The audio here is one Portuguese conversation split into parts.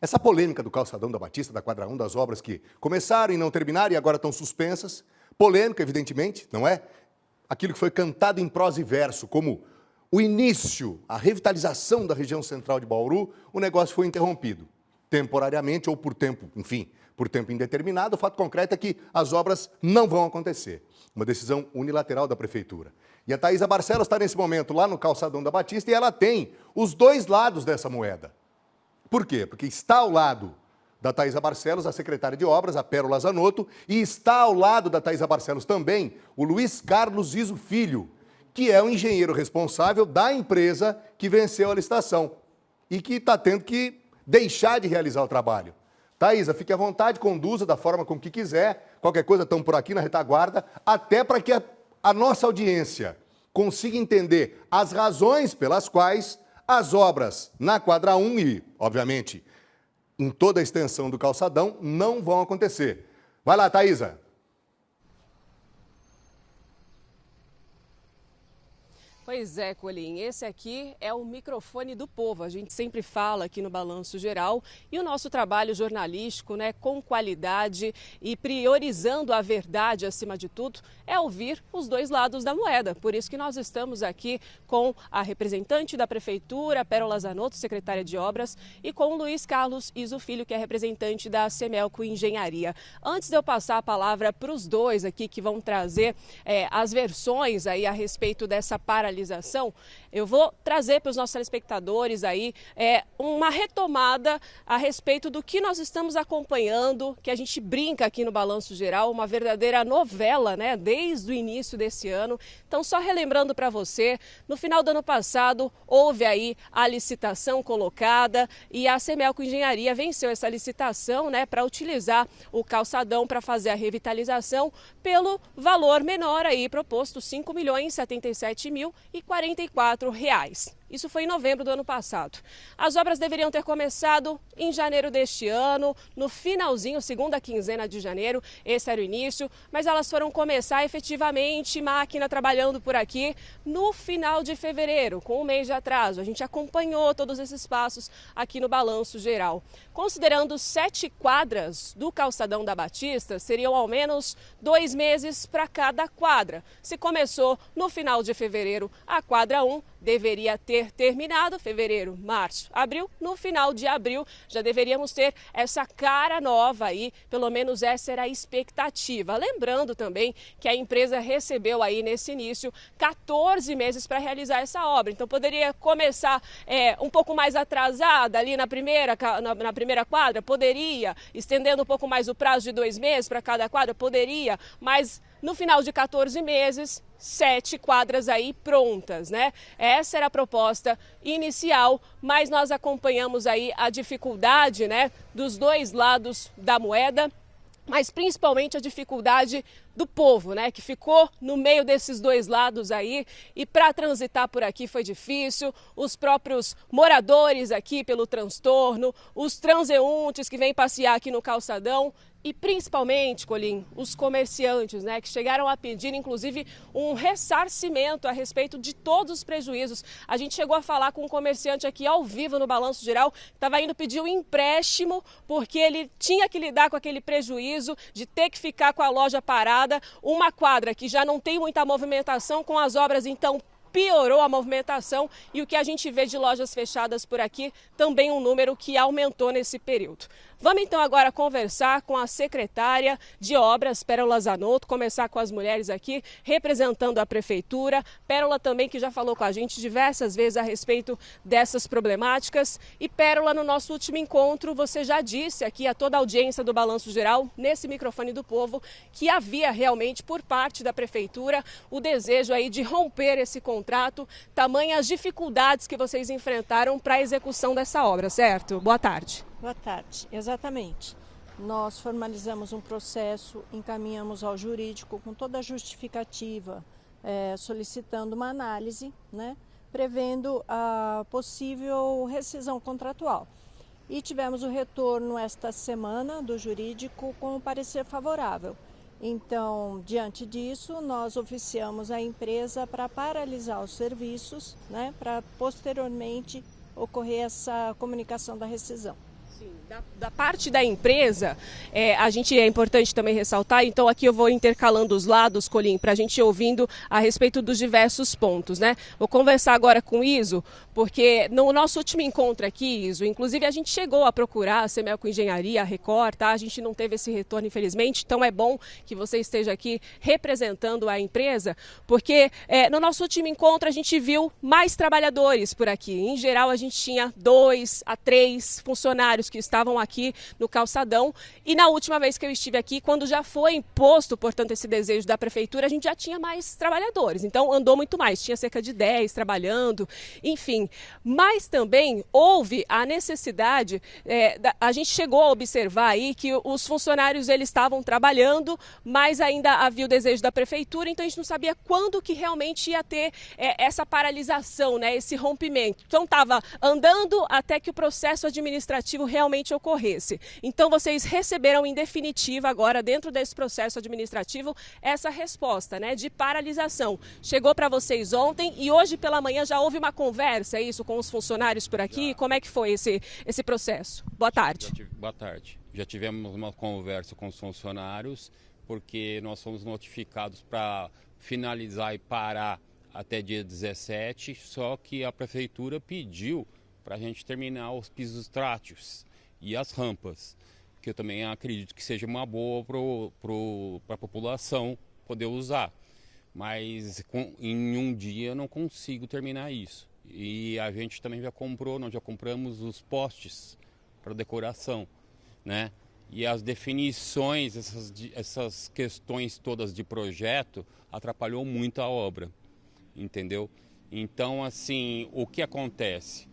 Essa polêmica do calçadão da Batista, da quadra 1, das obras que começaram e não terminaram e agora estão suspensas. Polêmica, evidentemente, não é? Aquilo que foi cantado em prosa e verso, como o início, a revitalização da região central de Bauru, o negócio foi interrompido, temporariamente ou por tempo, enfim, por tempo indeterminado. O fato concreto é que as obras não vão acontecer. Uma decisão unilateral da Prefeitura. E a Thaisa Barcelos está nesse momento lá no calçadão da Batista e ela tem os dois lados dessa moeda. Por quê? Porque está ao lado da Thaisa Barcelos, a secretária de obras, a Pérola Zanotto, e está ao lado da Thaisa Barcelos também o Luiz Carlos Iso Filho, que é o engenheiro responsável da empresa que venceu a licitação e que está tendo que deixar de realizar o trabalho. Thaisa, fique à vontade, conduza da forma como que quiser, qualquer coisa estamos por aqui na retaguarda, até para que a nossa audiência consiga entender as razões pelas quais as obras na quadra 1 e, obviamente, em toda a extensão do calçadão não vão acontecer. Vai lá, Thaisa. Pois é, Colim, esse aqui é o microfone do povo. A gente sempre fala aqui no Balanço Geral e o nosso trabalho jornalístico, né, com qualidade e priorizando a verdade acima de tudo, é ouvir os dois lados da moeda. Por isso que nós estamos aqui com a representante da Prefeitura, Pérola Zanotto, secretária de Obras, e com o Luiz Carlos Iso Filho, que é representante da Semelco Engenharia. Antes de eu passar a palavra para os dois aqui que vão trazer as versões aí a respeito dessa paralisação, eu vou trazer para os nossos telespectadores aí uma retomada a respeito do que nós estamos acompanhando, que a gente brinca aqui no Balanço Geral, uma verdadeira novela, né, desde o início desse ano. Então, só relembrando para você, no final do ano passado houve aí a licitação colocada e a Semelco Engenharia venceu essa licitação, né, para utilizar o calçadão para fazer a revitalização pelo valor menor aí proposto, R$5.077.044. Isso foi em novembro do ano passado. As obras deveriam ter começado em janeiro deste ano, no finalzinho, segunda quinzena de janeiro, esse era o início, mas elas foram começar efetivamente, máquina trabalhando por aqui, no final de fevereiro, com um mês de atraso. A gente acompanhou todos esses passos aqui no Balanço Geral. Considerando 7 quadras do calçadão da Batista, seriam ao menos 2 meses para cada quadra. Se começou no final de fevereiro, a quadra 1 deveria ter terminado fevereiro, março, abril. No final de abril já deveríamos ter essa cara nova aí, pelo menos essa era a expectativa. Lembrando também que a empresa recebeu aí nesse início 14 meses para realizar essa obra, então poderia começar um pouco mais atrasada ali na primeira quadra, poderia, estendendo um pouco mais o prazo de 2 meses para cada quadra, poderia, mas no final de 14 meses, 7 quadras aí prontas, né? Essa era a proposta inicial, mas nós acompanhamos aí a dificuldade, né, dos dois lados da moeda, mas principalmente a dificuldade do povo, né, que ficou no meio desses dois lados aí, e para transitar por aqui foi difícil. Os próprios moradores aqui pelo transtorno, os transeuntes que vêm passear aqui no calçadão e principalmente, Colim, os comerciantes, né, que chegaram a pedir inclusive um ressarcimento a respeito de todos os prejuízos. A gente chegou a falar com um comerciante aqui ao vivo no Balanço Geral, que estava indo pedir um empréstimo porque ele tinha que lidar com aquele prejuízo de ter que ficar com a loja parada, uma quadra que já não tem muita movimentação com as obras, então piorou a movimentação, e o que a gente vê de lojas fechadas por aqui também um número que aumentou nesse período. Vamos então agora conversar com a secretária de Obras, Pérola Zanotto, começar com as mulheres aqui representando a Prefeitura. Pérola também que já falou com a gente diversas vezes a respeito dessas problemáticas. E Pérola, no nosso último encontro, você já disse aqui a toda a audiência do Balanço Geral, nesse microfone do povo, que havia realmente por parte da Prefeitura o desejo aí de romper esse contrato, tamanhas dificuldades que vocês enfrentaram para a execução dessa obra, certo? Boa tarde. Boa tarde, exatamente. Nós formalizamos um processo, encaminhamos ao jurídico com toda a justificativa, solicitando uma análise, né, prevendo a possível rescisão contratual. E tivemos o retorno esta semana do jurídico com um parecer favorável. Então, diante disso, nós oficiamos a empresa para paralisar os serviços, né, para posteriormente ocorrer essa comunicação da rescisão. Da parte da empresa, a gente é importante também ressaltar, então aqui eu vou intercalando os lados, Colim, para a gente ir ouvindo a respeito dos diversos pontos, né? Vou conversar agora com o Iso, porque no nosso último encontro aqui, Iso, inclusive a gente chegou a procurar a Semelco Engenharia, a Record, tá? A gente não teve esse retorno, infelizmente, então é bom que você esteja aqui representando a empresa, porque no nosso último encontro a gente viu mais trabalhadores por aqui. Em geral, a gente tinha 2 a 3 funcionários que estavam aqui no calçadão, e na última vez que eu estive aqui, quando já foi imposto, portanto, esse desejo da prefeitura, a gente já tinha mais trabalhadores, então andou muito mais, tinha cerca de 10 trabalhando, enfim, mas também houve a necessidade, a gente chegou a observar aí que os funcionários eles estavam trabalhando, mas ainda havia o desejo da prefeitura, então a gente não sabia quando que realmente ia ter essa paralisação, né, esse rompimento, então estava andando até que o processo administrativo realmente ocorresse. Então vocês receberam em definitiva agora dentro desse processo administrativo essa resposta, né, de paralisação. Chegou para vocês ontem e hoje pela manhã já houve uma conversa, isso, com os funcionários por aqui? Como é que foi esse processo? Boa tarde. Boa tarde. Já tivemos uma conversa com os funcionários, porque nós fomos notificados para finalizar e parar até dia 17, só que a prefeitura pediu para a gente terminar os pisos tráteos e as rampas, que eu também acredito que seja uma boa para a população poder usar. Mas em um dia eu não consigo terminar isso. E a gente também nós já compramos os postes para decoração, né? E as definições, essas questões todas de projeto atrapalhou muito a obra, entendeu? Então, assim, o que acontece?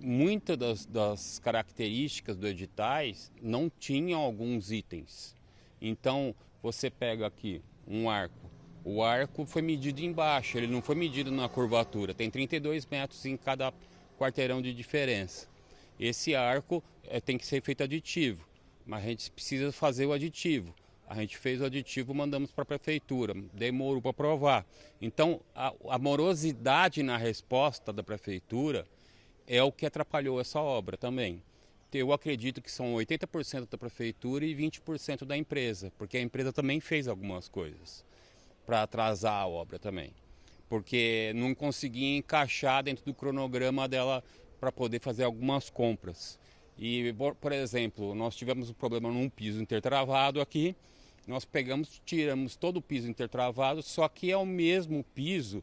Muitas das características do editais não tinham alguns itens. Então, você pega aqui um arco. O arco foi medido embaixo, ele não foi medido na curvatura. Tem 32 metros em cada quarteirão de diferença. Esse arco tem que ser feito aditivo, mas a gente precisa fazer o aditivo. A gente fez o aditivo, mandamos para a prefeitura, demorou para aprovar. Então, a morosidade na resposta da prefeitura é o que atrapalhou essa obra também. Eu acredito que são 80% da prefeitura e 20% da empresa, porque a empresa também fez algumas coisas para atrasar a obra também, porque não conseguia encaixar dentro do cronograma dela para poder fazer algumas compras. E, por exemplo, nós tivemos um problema num piso intertravado aqui, nós tiramos todo o piso intertravado, só que é o mesmo piso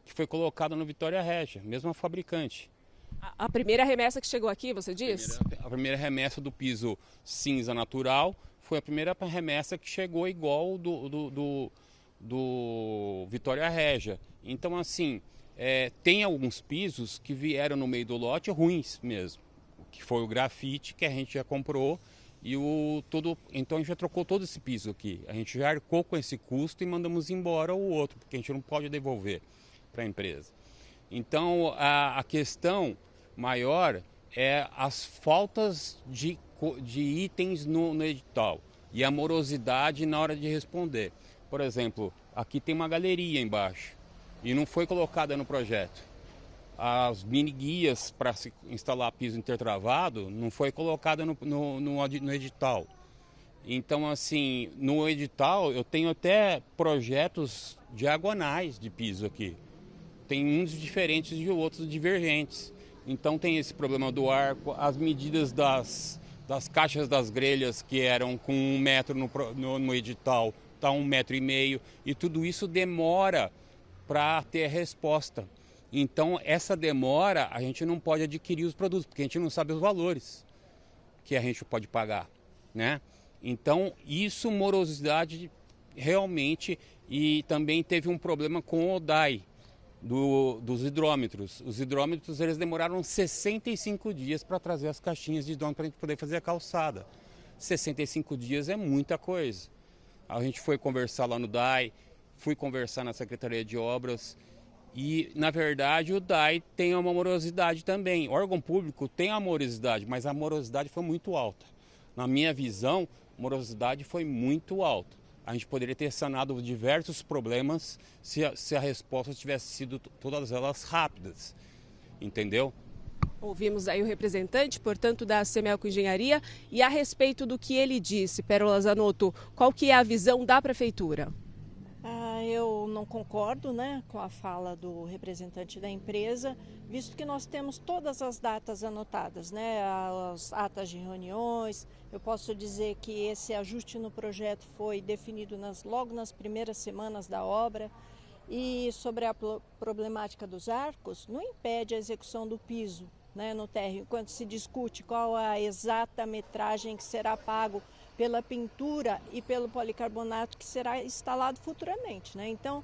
que foi colocado no Vitória Regia, mesma fabricante. A primeira remessa que chegou aqui, você diz? A primeira remessa do piso cinza natural foi a primeira remessa que chegou igual do Vitória Regia. Então, assim, tem alguns pisos que vieram no meio do lote ruins mesmo, que foi o grafite que a gente já comprou e então a gente já trocou todo esse piso aqui. A gente já arcou com esse custo e mandamos embora o outro, porque a gente não pode devolver para a empresa. Então, a questão maior é as faltas de itens no edital e a morosidade na hora de responder. Por exemplo, aqui tem uma galeria embaixo e não foi colocada no projeto. As mini guias para se instalar piso intertravado não foi colocada no edital. Então, assim, no edital eu tenho até projetos diagonais de piso aqui. Tem uns diferentes e outros divergentes. Então tem esse problema do arco, as medidas das caixas das grelhas que eram com 1 metro no edital, está 1,5 metro, e tudo isso demora para ter resposta. Então essa demora, a gente não pode adquirir os produtos, porque a gente não sabe os valores que a gente pode pagar, né? Então isso, morosidade realmente, e também teve um problema com o DAI, dos hidrômetros. Os hidrômetros eles demoraram 65 dias para trazer as caixinhas de hidrômetro para a gente poder fazer a calçada. 65 dias é muita coisa. A gente foi conversar lá no DAI, fui conversar na Secretaria de Obras e, na verdade, o DAI tem uma morosidade também. O órgão público tem a morosidade, mas a morosidade foi muito alta. Na minha visão, a morosidade foi muito alta. A gente poderia ter sanado diversos problemas se a resposta tivesse sido todas elas rápidas, entendeu? Ouvimos aí o representante, portanto, da Semelco Engenharia, e a respeito do que ele disse, Pérola Zanotto, qual que é a visão da Prefeitura? Eu não concordo, né, com a fala do representante da empresa, visto que nós temos todas as datas anotadas, né, as atas de reuniões. Eu posso dizer que esse ajuste no projeto foi definido logo nas primeiras semanas da obra. E sobre a problemática dos arcos, não impede a execução do piso, né, no térreo, enquanto se discute qual a exata metragem que será pago pela pintura e pelo policarbonato que será instalado futuramente, né? Então,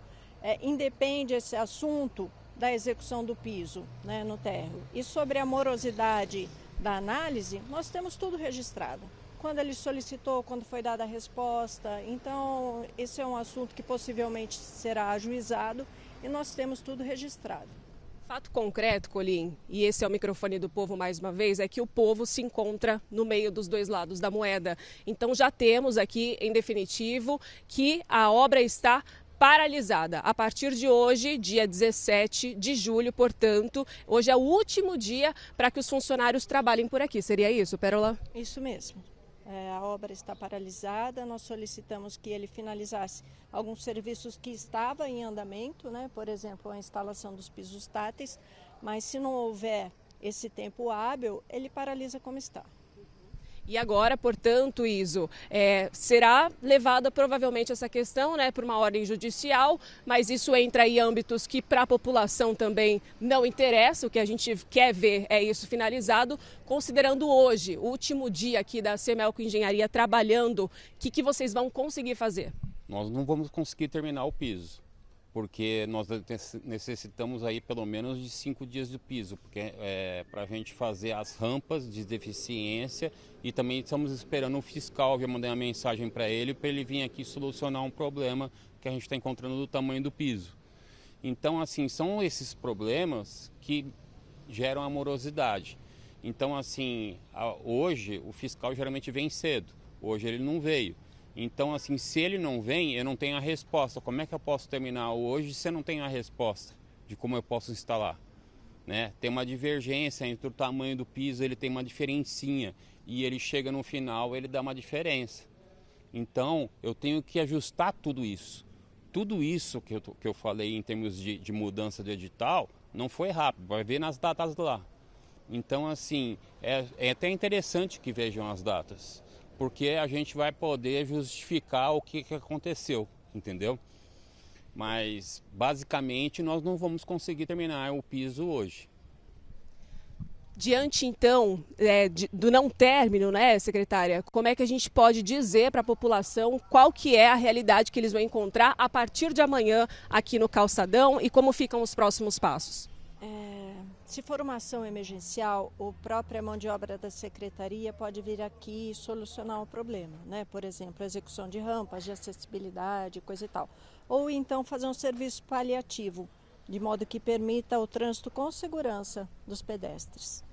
independe esse assunto da execução do piso, né, no térreo. E sobre a morosidade da análise, nós temos tudo registrado. Quando ele solicitou, quando foi dada a resposta. Então, esse é um assunto que possivelmente será ajuizado e nós temos tudo registrado. Fato concreto, Colim, e esse é o microfone do povo mais uma vez, é que o povo se encontra no meio dos dois lados da moeda. Então já temos aqui, em definitivo, que a obra está paralisada. A partir de hoje, dia 17 de julho, portanto, hoje é o último dia para que os funcionários trabalhem por aqui. Seria isso, Pérola? Isso mesmo. A obra está paralisada, nós solicitamos que ele finalizasse alguns serviços que estavam em andamento, né? Por exemplo, a instalação dos pisos táteis, mas se não houver esse tempo hábil, ele paralisa como está. E agora, portanto, Iso, será levada provavelmente essa questão, né, por uma ordem judicial, mas isso entra em âmbitos que para a população também não interessa. O que a gente quer ver é isso finalizado. Considerando hoje, o último dia aqui da Semelco Engenharia trabalhando, o que vocês vão conseguir fazer? Nós não vamos conseguir terminar o piso, porque nós necessitamos aí pelo menos de 5 dias do piso, porque para a gente fazer as rampas de deficiência, e também estamos esperando o fiscal, já mandei uma mensagem para ele vir aqui solucionar um problema que a gente está encontrando do tamanho do piso. Então, assim, são esses problemas que geram a morosidade. Então, assim, hoje o fiscal geralmente vem cedo, hoje ele não veio. Então, assim, se ele não vem, eu não tenho a resposta. Como é que eu posso terminar hoje se eu não tenho a resposta de como eu posso instalar? Né? Tem uma divergência entre o tamanho do piso, ele tem uma diferencinha. E ele chega no final, ele dá uma diferença. Então, eu tenho que ajustar tudo isso. Tudo isso que eu falei em termos de mudança de edital, não foi rápido, vai ver nas datas lá. Então, assim, é até interessante que vejam as datas, porque a gente vai poder justificar o que aconteceu, entendeu? Mas, basicamente, nós não vamos conseguir terminar o piso hoje. Diante, então, do não término, né, secretária, como é que a gente pode dizer para a população qual que é a realidade que eles vão encontrar a partir de amanhã aqui no Calçadão e como ficam os próximos passos? Se for uma ação emergencial, a própria mão de obra da secretaria pode vir aqui e solucionar o problema, né? Por exemplo, a execução de rampas, de acessibilidade, coisa e tal. Ou então fazer um serviço paliativo, de modo que permita o trânsito com segurança dos pedestres.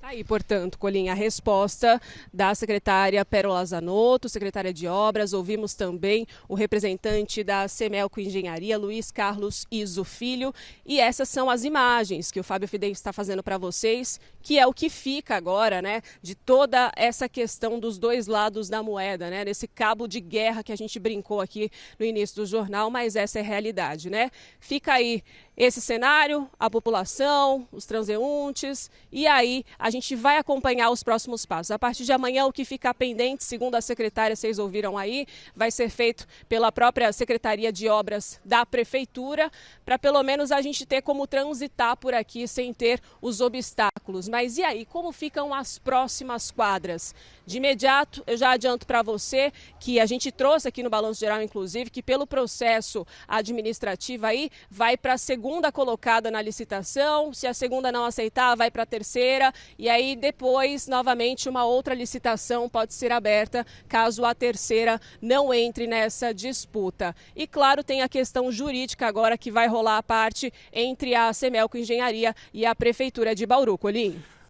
Aí, portanto, Colim, a resposta da secretária Pérola Zanotto, secretária de Obras. Ouvimos também o representante da Semelco Engenharia, Luiz Carlos Iso Filho. E essas são as imagens que o Fábio Fidense está fazendo para vocês, que é o que fica agora, né, de toda essa questão dos dois lados da moeda, né, nesse cabo de guerra que a gente brincou aqui no início do jornal, mas essa é a realidade, né? Fica aí esse cenário, a população, os transeuntes, e aí a gente vai acompanhar os próximos passos. A partir de amanhã, o que ficar pendente, segundo a secretária, vocês ouviram aí, vai ser feito pela própria Secretaria de Obras da Prefeitura, para pelo menos a gente ter como transitar por aqui sem ter os obstáculos. Mas e aí, como ficam as próximas quadras? De imediato, eu já adianto para você que a gente trouxe aqui no Balanço Geral, inclusive, que pelo processo administrativo aí, vai para a segunda colocada na licitação. Se a segunda não aceitar, vai para a terceira. E aí, depois, novamente, uma outra licitação pode ser aberta, caso a terceira não entre nessa disputa. E, claro, tem a questão jurídica agora, que vai rolar a parte entre a Semelco Engenharia e a Prefeitura de Bauru. Colim.